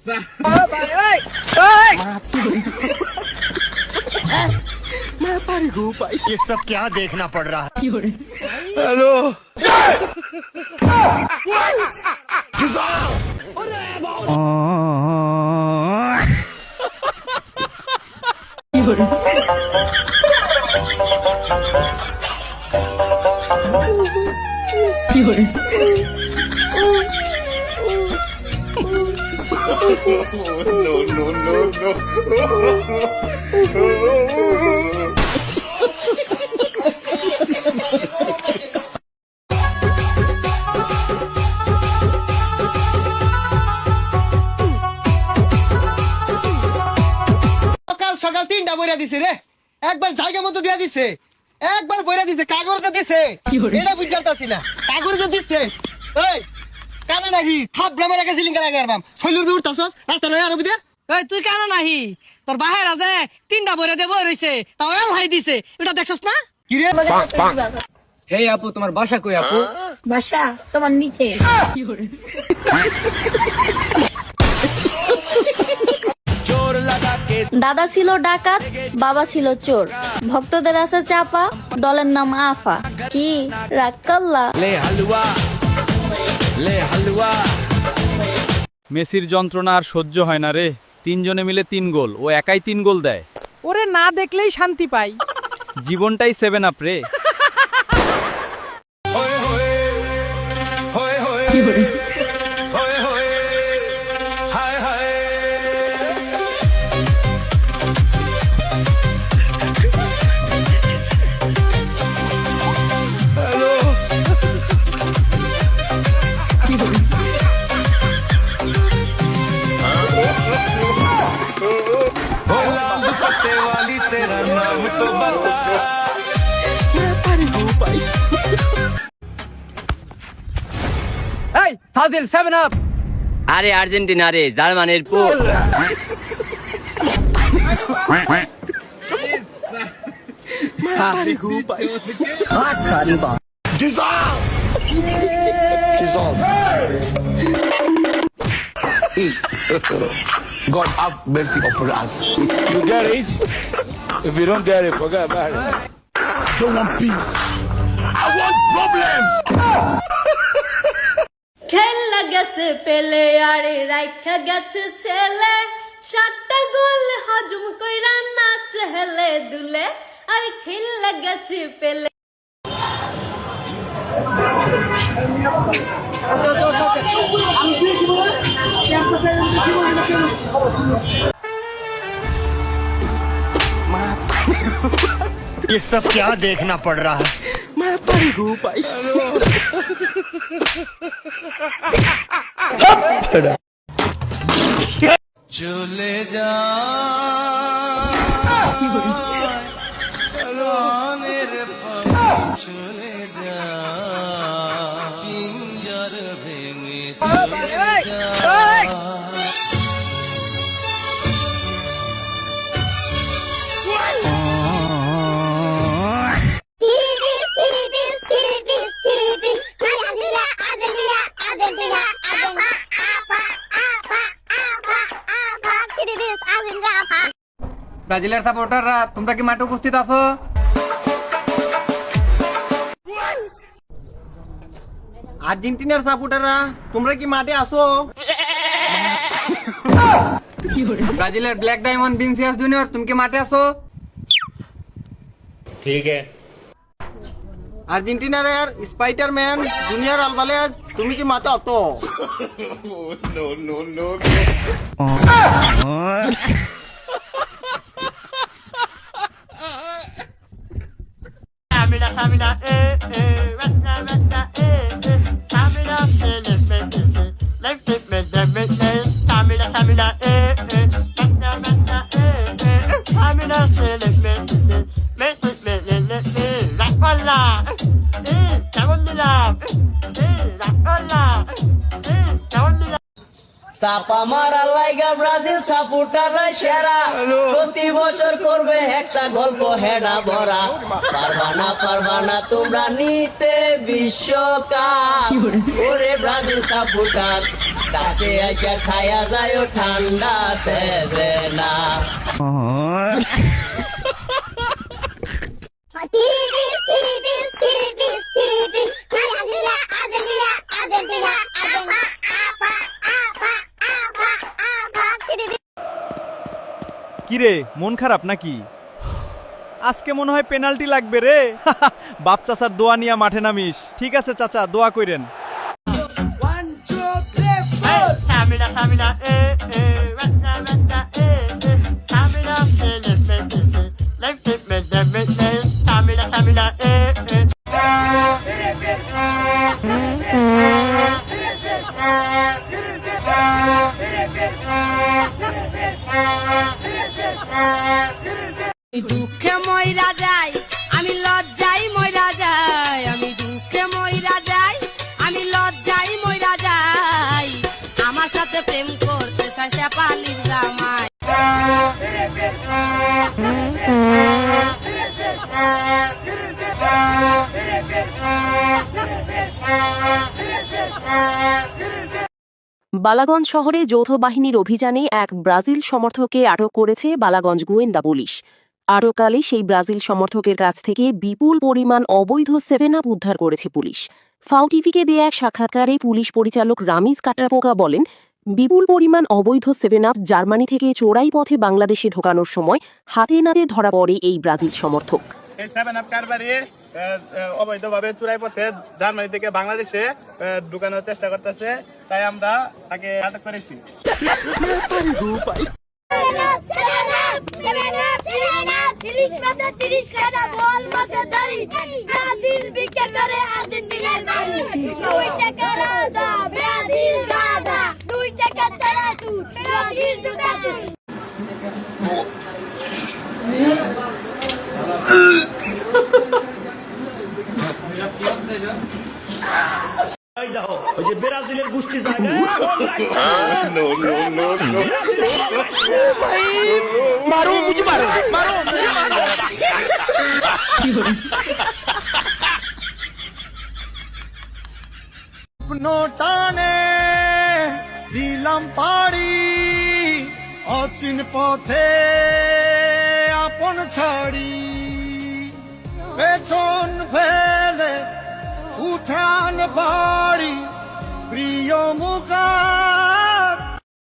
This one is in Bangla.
मैं पर हूँ भाई। ये सब क्या देखना पड़ रहा है? हेलो সকাল সকাল 3টা বইরা দিছে রে, একবার জায়গা মতো দিয়া দিছে, একবার বইরা দিছে, কাগজটা দিছে, এটা বুঝালতাছি না, কাগজটা দিছে। এই কানা নাহি থাপড়া মারা গেছিলিং কালা গারবাম শৈলুর বি উঠতাছস রাস্তা নয় আর বিদে। এই তুই কেন নাহি তোর বাহের আছে 3টা বইরা দেব রইছে, তাও এল হাই দিছে, এটা দেখছস না? কি রে হে আপু, তোমার বাসা কই আপু? বাসা তোমার নিচে। দাদা ছিল ডাকাত, বাবা ছিল চোর, ভক্তদের আছে চাপা, দলের নাম আফা। কি রাগ করলা? মেসির যন্ত্রণা আর সহ্য হয় না রে। 3 জনে মিলে 3 গোল, ও একাই 3 গোল দেয়। ওরে না দেখলেই শান্তি পাই। জীবনটাই 7 আপ রে। এই ফাজিল 7 আপ। আরে আর্জেন্টিনা রে, জার্মানির পো। God have mercy upon us. You get it? If you don't get it, forget about it. I don't want peace. I want problems. খেলা গেছে পেলে আরে রাইখা গেছে ছেলে, 7টা গোল হজম কইরা নাচ হেলে দুলে। আরে খেলা গেছে পেলে। ये सब क्या देखना पड़ रहा है? मैं पर हूँ भाई। চলে যা চলে যা পিঞ্জর ভেঙে চলে যা। ব্রাজিলের সাপোর্টাররা, তোমরা কি মাঠে উপস্থিত আছো? আর্জেন্টিনার সাপোর্টাররা তোমরা কি মাঠে আসো? ব্রাজিলের ব্ল্যাক ডায়মন্ড ভিনিসিয়াস জুনিয়র, তুমি কি মাঠে আছো? ठीक है। আর্জেন্টিনার স্পাইডারম্যান জুনিয়র আলভারেজ তুমি কি মাঠে আছো? No, no, no. চাপা মারা লাইগা ব্রাজিল সাপোর্টাররা সেরা, প্রতি বছর করবে হেক্সা গল্প হেডা ভরা। পারবা না তোমরা নিতে বিশ্বকাপ, ওরে ব্রাজিল সাপোর্টার কাছে এসে খায়া যায় ঠান্ডা সেবে না। কিরে মন খারাপ নাকি? আজকে মনে হয় পেনাল্টি লাগবে রে। বাপ চাচার দোয়া নিয়ে মাঠে নামিস। ঠিক আছে চাচা, দোয়া কইরেন। দুঃখে মইরা যাই, আমি লজ্জাই মইরা যাই, আমি দুঃখে মইরা যাই, আমি লজ্জাই মইরা যাই, আমার সাথে প্রেম করতে চাই সে পালির জামাই। বালাগঞ্জ শহরে যৌথ বাহিনীর অভিযানে এক ব্রাজিল সমর্থককে আটক করেছে বালাগঞ্জ গোয়েন্দা পুলিশ। আটককালে সেই ব্রাজিল সমর্থকের কাছ থেকে বিপুল পরিমাণ অবৈধ 7-আপ উদ্ধার করেছে পুলিশ। ফাও টিভিকে দেয়া এক সাক্ষাৎকারে পুলিশ পরিচালক রামিজ কাটারপোকা বলেন, বিপুল পরিমাণ অবৈধ 7-আপ জার্মানি থেকে চোরাই পথে বাংলাদেশে ঢোকানোর সময় হাতে নাতে ধরা পড়ে এই ব্রাজিল সমর্থক। এই 7-আপ কারবারি অবৈধভাবে চোরাই পথে জার্মানি থেকে বাংলাদেশে ঢুকানোর চেষ্টা করতেছে, তাই আমরা তাকে আটক করেছি। ওই যে ব্রাজিলের গোষ্ঠী জায়গায় মারো বুঝি মারো মারো নোটানে দিলাম পাড়ি অচিন পথে আপন ছাড়ি পেছন ফেলে উঠান বাড়ি প্রিয়